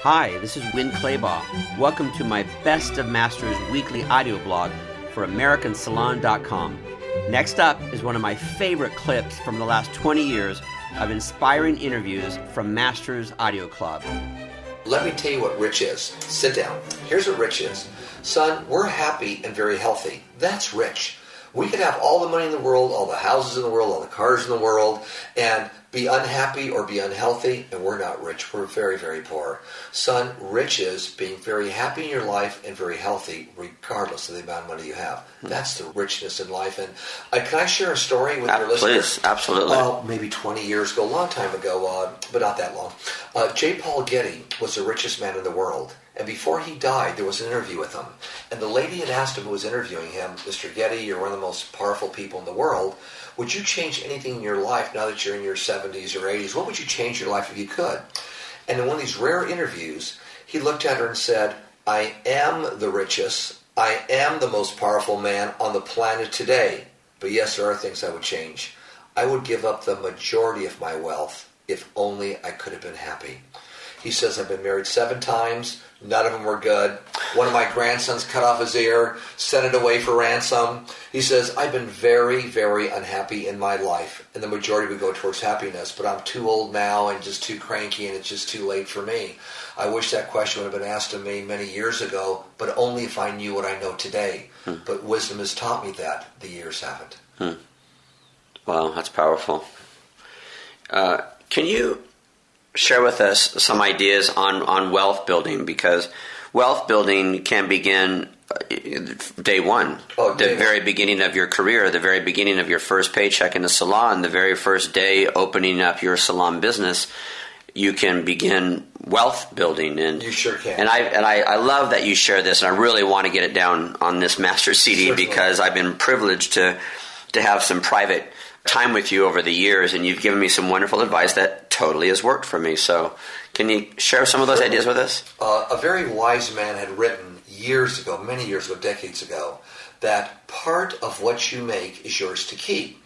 Hi, this is Win Claybaugh. Welcome to my Best of Masters weekly audio blog for AmericanSalon.com. Next up is one of my favorite clips from the last 20 years of inspiring interviews from Masters Audio Club. Let me tell you what rich is. Sit down. Here's what rich is. Son, we're happy and very healthy. That's rich. We could have all the money in the world, all the houses in the world, all the cars in the world, and be unhappy or be unhealthy, and we're not rich. We're very, very poor. Son, rich is being very happy in your life and very healthy, regardless of the amount of money you have. That's the richness in life. And can I share a story with your listeners? Please, absolutely. Maybe 20 years ago, a long time ago, but not that long. J. Paul Getty was the richest man in the world. And before he died, there was an interview with him. And the lady had asked him who was interviewing him, Mr. Getty, you're one of the most powerful people in the world. Would you change anything in your life now that you're in your 70s or 80s? What would you change in your life if you could? And in one of these rare interviews, he looked at her and said, I am the richest. I am the most powerful man on the planet today. But yes, there are things I would change. I would give up the majority of my wealth if only I could have been happy. He says, I've been married 7 times. None of them were good. One of my grandsons cut off his ear, sent it away for ransom. He says, I've been very, very unhappy in my life. And the majority would go towards happiness. But I'm too old now and just too cranky and it's just too late for me. I wish that question would have been asked of me many years ago, but only if I knew what I know today. But wisdom has taught me that. The years haven't. Wow, that's powerful. Can you share with us some ideas on wealth building, because wealth building can begin day one, the very beginning of your career, the very beginning of your first paycheck in the salon, the very first day opening up your salon business. You can begin wealth building, and you sure can. And I love that you share this, and I really want to get it down on this master CD. Certainly. Because I've been privileged to have some private time with you over the years, and you've given me some wonderful advice that totally has worked for me. So can you share some of those ideas with us? A very wise man had written years ago, many years ago, decades ago, that part of what you make is yours to keep.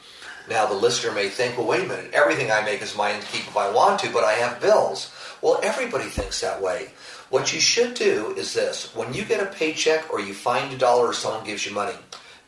Now the listener may think, well, wait a minute, everything I make is mine to keep if I want to, but I have bills. Well, everybody thinks that way. What you should do is this. When you get a paycheck or you find $1 or someone gives you money,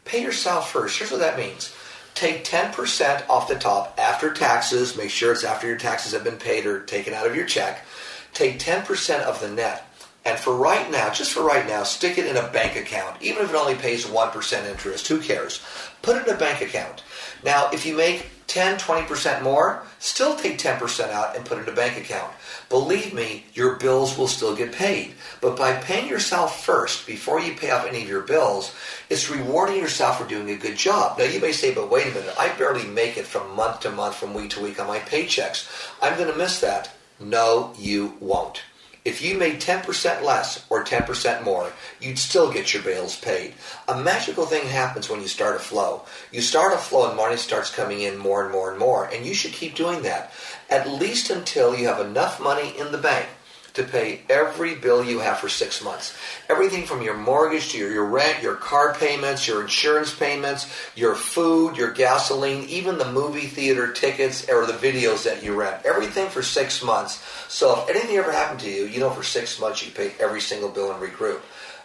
pay yourself first. Here's what that means. Take 10% off the top after taxes. Make sure it's after your taxes have been paid or taken out of your check. Take 10% of the net. And for right now, just for right now, stick it in a bank account. Even if it only pays 1% interest, who cares? Put it in a bank account. Now, if you make 10, 20% more, still take 10% out and put it in a bank account. Believe me, your bills will still get paid. But by paying yourself first, before you pay off any of your bills, it's rewarding yourself for doing a good job. Now, you may say, but wait a minute, I barely make it from month to month, from week to week on my paychecks. I'm going to miss that. No, you won't. If you made 10% less or 10% more, you'd still get your bills paid. A magical thing happens when you start a flow. You start a flow and money starts coming in more and more and more, and you should keep doing that, at least until you have enough money in the bank to pay every bill you have for 6 months. Everything from your mortgage to your rent, your car payments, your insurance payments, your food, your gasoline, even the movie theater tickets or the videos that you rent. Everything for 6 months. So if anything ever happened to you, you know for 6 months you pay every single bill and regroup.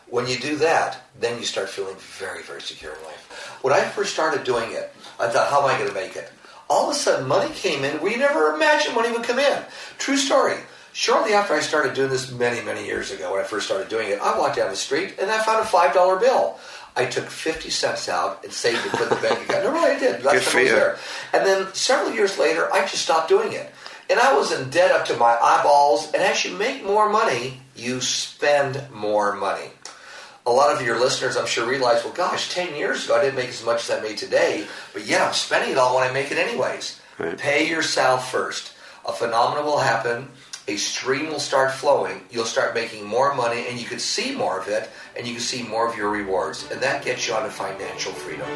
When you do that, then you start feeling very, very secure in life. When I first started doing it, I thought, how am I going to make it? All of a sudden, money came in where you never imagined money would come in. True story. Shortly after I started doing this many, many years ago, when I first started doing it, I walked down the street and I found a $5 bill. I took 50 cents out and saved it, put in the bank account. No, really, I did. Good for you. There. And then several years later, I just stopped doing it. And I was in debt up to my eyeballs. And as you make more money, you spend more money. A lot of your listeners, I'm sure, realize, well, gosh, 10 years ago, I didn't make as much as I made today. But yeah, I'm spending it all when I make it anyways. Right. Pay yourself first. A phenomenon will happen. A stream will start flowing. You'll start making more money, and you can see more of it, and you can see more of your rewards. And that gets you on to financial freedom.